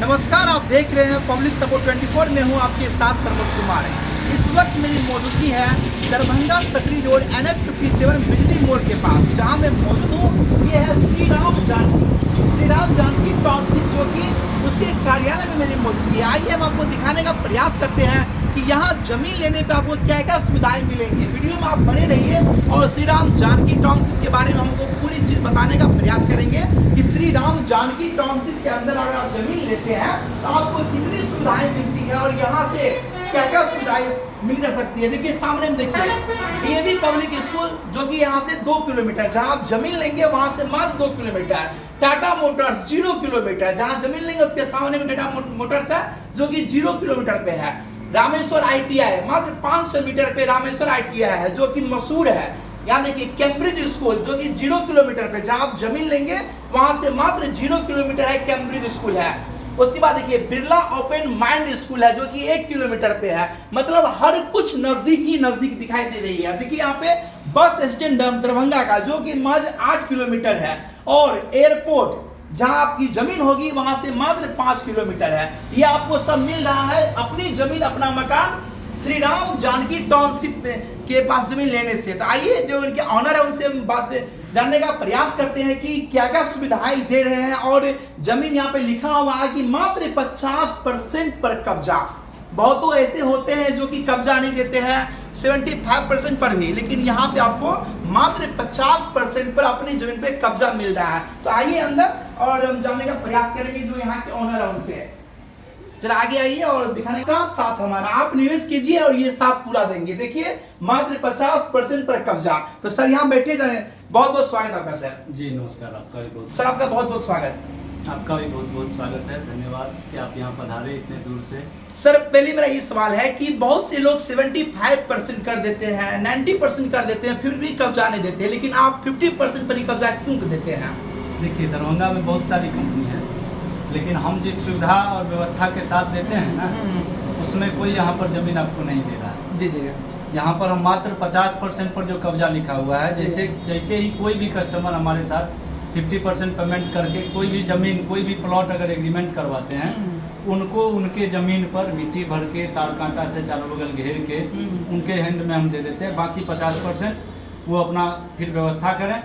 नमस्कार, आप देख रहे हैं पब्लिक सपोर्ट 24 में हूं आपके साथ प्रमोद कुमार। इस वक्त मेरी मौजूदगी है दरभंगा सकरी रोड NH 57 बिजली मोड़ के पास, जहां मैं मौजूद हूं। ये है श्री राम जानकी टाउनशिप, जो कि उसके कार्यालय में मेरी मौजूदगी है। आइए हम आपको दिखाने का प्रयास करते हैं कि यहाँ जमीन लेने पे आपको क्या क्या सुविधाएं मिलेंगी। वीडियो में आप बने रहिए और श्री राम जानकी टाउनशिप के बारे में हमको पूरी चीज़ बताने का प्रयास करेंगे कि श्री राम जानकी टाउनशिप के अंदर अगर आप जमीन लेते हैं तो आपको कितनी सुविधाएं मिलती है और यहाँ से क्या क्या सुविधाएं मिल जा सकती है। देखिए सामने में देखिए DAV पब्लिक स्कूल, जो कि यहाँ से 2 किलोमीटर, जहाँ आप जमीन लेंगे वहाँ से मात्र 2 किलोमीटर। टाटा मोटर्स 0 किलोमीटर, जहाँ जमीन लेंगे उसके सामने में टाटा मोटर्स है, जो कि 0 किलोमीटर पे है। रामेश्वर ITI मात्र 500 मीटर पे रामेश्वर ITI है, जो कि मशहूर है। यहाँ देखिए कैम्ब्रिज स्कूल, जो कि 0 किलोमीटर पे, जहाँ आप जमीन लेंगे वहां से मात्र 0 किलोमीटर है, कैम्ब्रिज स्कूल है। उसके बाद देखिए बिरला ओपन माइंड स्कूल है, जो कि 1 किलोमीटर पे है। मतलब हर कुछ नजदीक दिखाई दे रही है। देखिए यहाँ पे बस स्टैंड दरभंगा का, जो कि महज 8 किलोमीटर है, और एयरपोर्ट जहां आपकी जमीन होगी वहां से मात्र 5 किलोमीटर है। ये आपको सब मिल रहा है अपनी जमीन, अपना मकान श्री राम जानकी टाउनशिप के पास जमीन लेने से। तो आइए जो इनके ऑनर है उनसे हम बात जानने का प्रयास करते हैं कि क्या क्या सुविधाएं दे रहे हैं। और जमीन यहाँ पे लिखा हुआ है कि मात्र 50% पर कब्जा। बहुत तो ऐसे होते हैं जो कि कब्जा नहीं देते हैं 75% पर भी, लेकिन यहाँ पे आपको मात्र 50% पर अपनी जमीन पे कब्जा मिल रहा है। तो आइए अंदर और हम जानने का प्रयास करेंगे जो यहाँ के ऑनर है उनसे। चला आगे आइए और दिखाने का साथ हमारा आप निवेश कीजिए और ये साथ पूरा देंगे। देखिए मात्र 50% पर कब्जा। तो सर यहाँ बैठे जाए, बहुत बहुत स्वागत आपका सर। जी नमस्कार, आपका भी बहुत सर आपका बहुत बहुत स्वागत। आपका भी बहुत बहुत स्वागत है। धन्यवाद कि आप यहाँ पधारे इतने दूर से। सर पहले मेरा ये सवाल है कि बहुत से लोग 75% कर देते हैं, 90% कर देते हैं, फिर भी कब्जा नहीं देते, लेकिन आप 50% पर ही कब्जा क्यों देते हैं? देखिए दरभंगा में बहुत सारी कंपनी है, लेकिन हम जिस सुविधा और व्यवस्था के साथ देते हैं ना, उसमें कोई यहाँ पर जमीन आपको नहीं दे रहा है। जी जी। यहाँ पर हम मात्र 50% पर जो कब्जा लिखा हुआ है, जैसे ही कोई भी कस्टमर हमारे साथ 50% पेमेंट करके कोई भी जमीन, कोई भी प्लॉट अगर एग्रीमेंट करवाते हैं, उनको उनके जमीन पर मिट्टी भर के, तार कांटा से चारों बगल घेर के उनके हैंड में हम दे देते हैं। बाकी 50% वो अपना फिर व्यवस्था करें,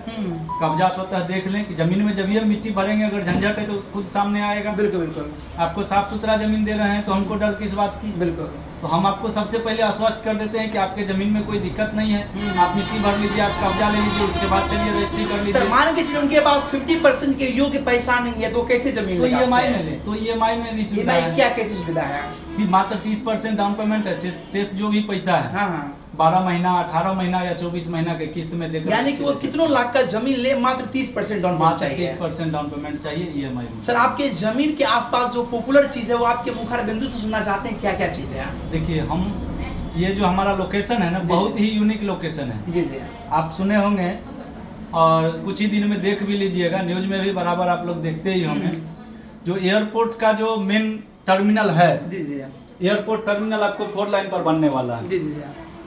कब्जा स्वतः देख लें कि जमीन में जब ये मिट्टी भरेंगे, अगर झंझट है तो खुद सामने आएगा। बिल्कुल बिल्कुल। आपको साफ सुथरा जमीन दे रहे हैं तो हमको डर किस बात की? बिल्कुल। तो हम आपको सबसे पहले आश्वस्त कर देते हैं कि आपके जमीन में कोई दिक्कत नहीं है, आप मिट्टी भर लीजिए, आप कब्जा ले लीजिए, उसके बाद चलिए रजिस्ट्री कर लीजिए। सर मान के चलिए उनके पास 50% के योग्य पैसा नहीं है, तो कैसे जमीन तो EMI में ले, तो EMI में भी सुविधा है। क्या कैसी सुविधा है? मात्र 30% डाउन पेमेंट है, शेष जो भी पैसा है, हाँ 12 महीना, 18 महीना या 24 महीना के किस्त में देकर, यानी कि वो कितनों लाख का जमीन ले, मात्र 30% डाउन पेमेंट चाहिए। 30% डाउन पेमेंट चाहिए EMI में। सर आपके जमीन के आसपास जो पॉपुलर चीज है वो आपके मुखर बिंदु से सुनना चाहते हैं, क्या क्या चीज है? देखिए हम ये जो हमारा लोकेशन है ना, बहुत ही यूनिक लोकेशन है। जी जी। आप सुने होंगे और कुछ ही दिन में देख भी लीजिएगा, न्यूज में भी बराबर आप लोग देखते ही होंगे। जो एयरपोर्ट का जो मेन टर्मिनल है, जी जी, एयरपोर्ट टर्मिनल आपको 4 लाइन पर बनने वाला है। जी जी।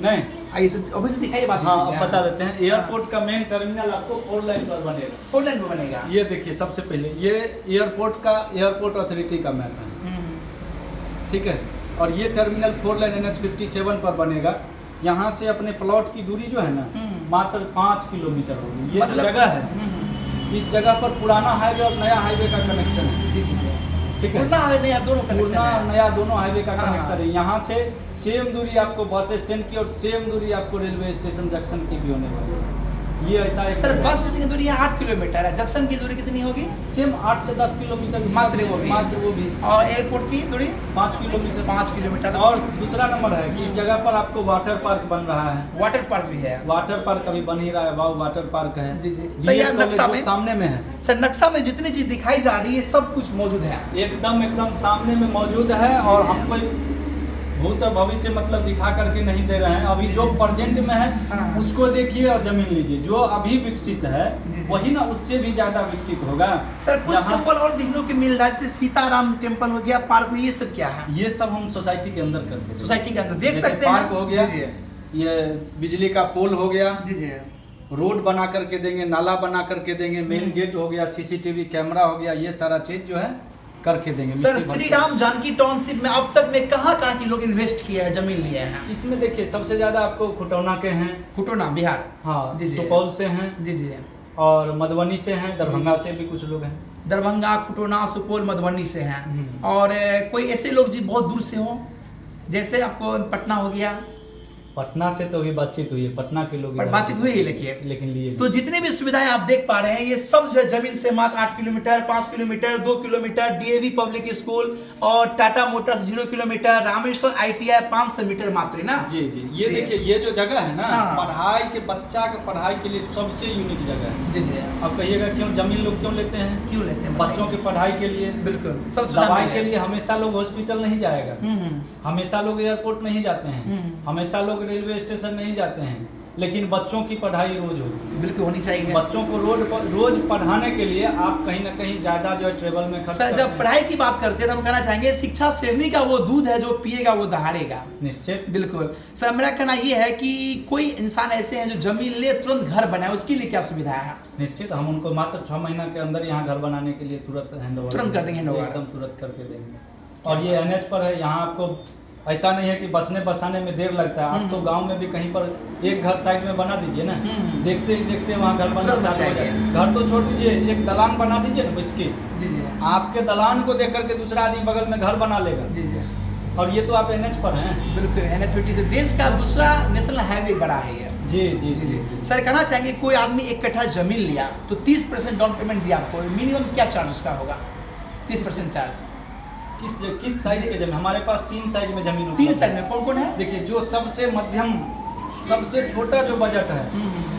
नहीं आइए सब ऑफिस दिखाइए बात। हाँ अब बता देते हैं। एयरपोर्ट का मेन टर्मिनल आपको 4 लाइन पर बनेगा। 4 लाइन पर बनेगा। ये देखिए सबसे पहले ये एयरपोर्ट अथॉरिटी का मैप है, ठीक है। और ये टर्मिनल 4 लाइन NH 57 पर बनेगा। यहाँ से अपने प्लॉट की दूरी जो है ना, मात्र 5 किलोमीटर होगी। ये मतलब जगह है, इस जगह पर पुराना हाईवे और नया हाईवे का कनेक्शन है, ठीक है। पुराना और नया दोनों कनेक्शन है। पुराना नया दोनों हाईवे का कनेक्शन है। यहाँ से सेम दूरी आपको बस स्टैंड की और सेम दूरी आपको रेलवे स्टेशन जंक्शन की भी होने वाली है। ये ऐसा एक सर बस स्टैंड की दूरी 8 किलोमीटर है, जंक्शन की दूरी कितनी होगी? सेम 8 से 10 किलोमीटर मात्र वो भी। और एयरपोर्ट की दूरी 5 किलोमीटर। 5 किलोमीटर। और दूसरा नंबर है कि इस जगह पर आपको वाटर पार्क बन रहा है। वाटर पार्क भी है। वाटर पार्क अभी बन ही रहा है, वाव वाटर पार्क है। जी जी। सर यार नक्शा में सामने में है। सर नक्शा में जितनी चीज दिखाई जा रही है सब कुछ मौजूद है, एकदम सामने में मौजूद है। और हम कोई भूत और भविष्य मतलब दिखा करके नहीं दे रहे हैं। अभी जो प्रेजेंट में है उसको देखिए और जमीन लीजिए। जो अभी विकसित है वही ना उससे भी ज्यादा विकसित होगा। सर कुछ सिंबल और दिखने को मिल रहा है, जैसे सीताराम टेम्पल हो गया, पार्क हो, ये सब क्या है? ये सब हम सोसाइटी के अंदर करते हैं। सोसाइटी के अंदर देख सकते हैं। पार्क हो गया, ये बिजली का पोल हो गया, जी जी, रोड बना करके देंगे, नाला बना करके देंगे, मेन गेट हो गया, CCTV कैमरा हो गया। ये सारा चीज जो है करके देंगे। सर मिट्टी भर के। श्री राम जानकी टाउनशिप में अब तक में कहाँ के लोग इन्वेस्ट किए हैं, जमीन लिए हैं? इसमें देखिए सबसे ज्यादा आपको खुटौना के हैं, खुटोना बिहार, हाँ, जी जी। सुपौल से हैं जी जी। और मधुबनी से हैं, दरभंगा से भी कुछ लोग हैं। दरभंगा, खुटोना, सुपौल, मधुबनी से हैं। हम्म। और कोई ऐसे लोग जी बहुत दूर से हो, जैसे आपको पटना हो गया? पटना से तो अभी बातचीत हुई है, पटना के लोग बातचीत हुई है लेकिन लिए तो जितने भी सुविधाएं आप देख पा रहे हैं ये सब जो है जमीन से मात्र 8 kilometre, 5 kilometre, 2 kilometre, DAV public school और Tata motors 0 kilometre, Rameshwar ITI 500 metre मात्र ना। जी जी। ये जी। देखिए ये जो जगह है ना, हाँ। पढ़ाई के बच्चा के पढ़ाई के लिए सबसे यूनिक जगह है। जी जी। अब कहिएगा क्यों जमीन लोग क्यों लेते हैं? क्यों लेते हैं? बच्चों की पढ़ाई के लिए, बिल्कुल सब सुविधा दवाई मिल के जाए। लिए हमेशा लोग हॉस्पिटल नहीं जाएगा, हमेशा लोग एयरपोर्ट नहीं जाते हैं, हमेशा लोग रेलवे स्टेशन नहीं जाते हैं, लेकिन बच्चों की पढ़ाई रोज होती है। बिल्कुल होनी चाहिए। बच्चों को रोज पढ़ाने के लिए आप कहीं ना कहीं ज्यादा जो है ट्रेवल में खर्च सर करते जब हैं। पढ़ाई की बात करते हैं तो हम कहना चाहेंगे शिक्षा शेरनी का वो दूध है जो पिएगा वो दहाड़ेगा। निश्चित। बिल्कुल सर, मेरा कहना ये है कि कोई इंसान ऐसे हैं जो जमीन ले तुरंत घर बनाए, उसके लिए क्या सुविधा है? निश्चित हम उनको मात्र 6 महीना के अंदर यहाँ घर बनाने के लिए तुरंत हैंडओवर तुरंत कर देंगे handover। एकदम तुरंत करके देंगे। और ये एनएच पर है, यहाँ आपको ऐसा नहीं है कि बसने बसाने में देर लगता है। आप तो गांव में भी कहीं पर एक घर साइड में बना दीजिए ना, देखते ही देखते वहाँ घर बनना तुरंत चालू हो जाएगा। जाए। घर तो छोड़ दीजिए, एक दलान बना दीजिए ना इसकी, जी जी। आपके दलान को देख करके दूसरा आदमी बगल में घर बना लेगा। जी जी। और ये तो आप एनएच पर हैं। बिल्कुल NH50 से देश का दूसरा नेशनल हाईवे बड़ा है ये। जी जी जी जी। सर कहना चाहेंगे कोई आदमी 1 कट्ठा जमीन लिया तो 30% डाउन पेमेंट दिया, आपको मिनिमम क्या चार्ज उसका होगा? 30% चार्ज किस साइज के जमीन? हमारे पास 3 साइज में जमीन उपलब्ध 3 साइड में कौन कौन है? देखिए जो सबसे मध्यम सबसे छोटा जो बजट है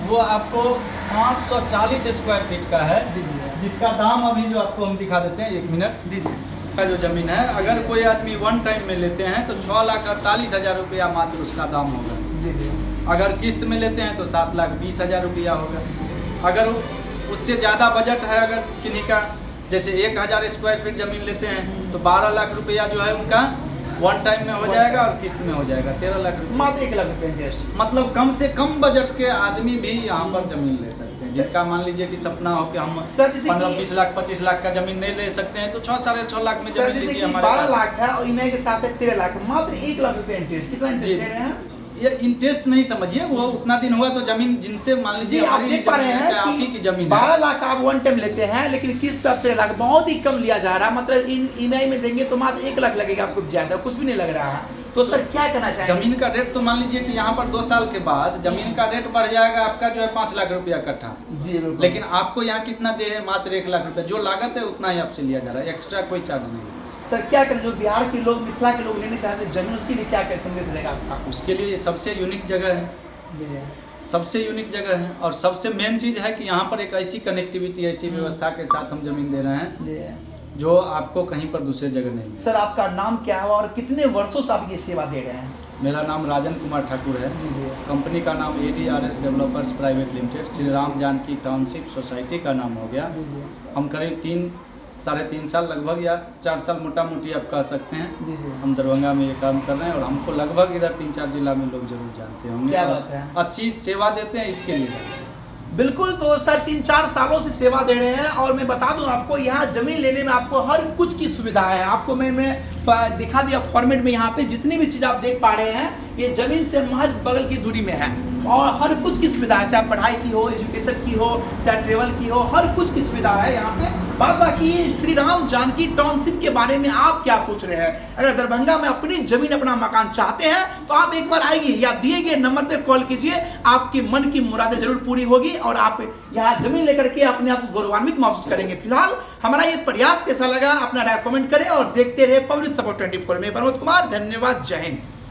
वो आपको 540 स्क्वायर फीट का है, जी जी। जिसका दाम अभी जो आपको हम दिखा देते हैं 1 मिनट। जी जी। का जो जमीन है अगर कोई आदमी वन टाइम में लेते हैं तो 6,48,000 रुपया मात्र उसका दाम होगा। जी जी। अगर किस्त में लेते हैं तो 7,20,000 रुपया होगा। अगर उससे ज़्यादा बजट है अगर किन्हीं का, जैसे 1,000 स्क्वायर फीट जमीन लेते हैं तो 12 लाख रुपया जो है उनका वन टाइम में हो जाएगा और किस्त में हो जाएगा 13 लाख रुपया। मात्र 1 लाख रुपए इंटरेस्ट। मतलब कम से कम बजट के आदमी भी यहाँ पर जमीन ले सकते हैं। जिनका मान लीजिए कि सपना हो कि हम सर, जैसे 15-20 लाख 25 लाख का जमीन नहीं ले सकते हैं तो 6-6.5 लाख में सर जमीन जैसे लीजिए कि हमारे 12 पास। लाख है और ईएमआई के साथ है 13 लाख, मात्र 1 लाख रुपए इंटरेस्ट। कितना जी। इंटरेस्ट दे रहे हैं? ये इंटरेस्ट नहीं समझिए, वो उतना दिन हुआ तो जमीन जिनसे मान जी लीजिए आप हमारी देख पा रहे जमीन है, हैं चाहे आप ही की कि जमीन है। 12 लाख आप वन टाइम लेते हैं लेकिन किस्त पे 13 लाख बहुत ही कम लिया जा रहा है। मतलब ईएमआई में देंगे तो मात्र 1 लाख लगेगा आपको, ज्यादा कुछ भी नहीं लग रहा है। तो सर क्या करना चाहिए? जमीन का रेट तो मान लीजिए कि यहाँ पर 2 साल के बाद जमीन का रेट बढ़ जाएगा आपका जो है 5 लाख रुपया कट्ठा, जी बिल्कुल। लेकिन आपको यहाँ कितना दे है? मात्र 1 लाख रुपया। जो लागत है उतना ही आपसे लिया जा रहा है, एक्स्ट्रा कोई चार्ज नहीं। सर क्या करें जो बिहार के लोग, मिथिला के लोग लेने चाहते हैं जमीन, उसके लिए क्या क्या संदेश रहेगा आपका? उसके लिए सबसे यूनिक जगह है, जी सबसे यूनिक जगह है। और सबसे मेन चीज़ है कि यहाँ पर एक ऐसी कनेक्टिविटी, ऐसी व्यवस्था के साथ हम जमीन दे रहे हैं जी। जो आपको कहीं पर दूसरे जगह नहीं है। सर आपका नाम क्या है और कितने वर्षों से आप ये सेवा दे रहे हैं? मेरा नाम राजन कुमार ठाकुर है। जी कंपनी का नाम ADRS developers private limited, Shri Ram Janki township society का नाम हो गया। जी जी। हम करीब 3-3.5 साल लगभग या 4 साल मोटा मोटी आप कह सकते हैं जी जी। हम दरभंगा में ये काम कर रहे हैं। और हमको लगभग इधर 3-4 जिला में लोग जरूर जानते होंगे। क्या और बात है। अच्छी सेवा देते हैं इसके लिए। बिल्कुल, तो सर 3-4 सालों से सेवा दे रहे हैं और मैं बता दूं आपको यहाँ जमीन लेने में आपको हर कुछ की सुविधा है। आपको मैं दिखा दिया फॉर्मेट में, यहाँ पे जितनी भी चीज़ आप देख पा रहे हैं ये जमीन से महज बगल की दूरी में है और हर कुछ की सुविधा है, चाहे पढ़ाई की हो, एजुकेशन की हो, चाहे ट्रेवल की हो, हर कुछ की सुविधा है यहाँ पे। बात बाकी श्री राम जानकी टाउनशिप के बारे में आप क्या सोच रहे हैं? अगर दरभंगा में अपनी जमीन, अपना मकान चाहते हैं तो आप एक बार आइए या दिए गए नंबर पे कॉल कीजिए, आपकी मन की मुरादें जरूर पूरी होगी और आप यहाँ जमीन लेकर के अपने आप को गौरवान्वित महसूस करेंगे। फिलहाल हमारा ये प्रयास कैसा लगा अपना राय कमेंट करें और देखते रहे पब्लिक सपोर्ट 24 में। प्रमोद कुमार, धन्यवाद, जय हिंद।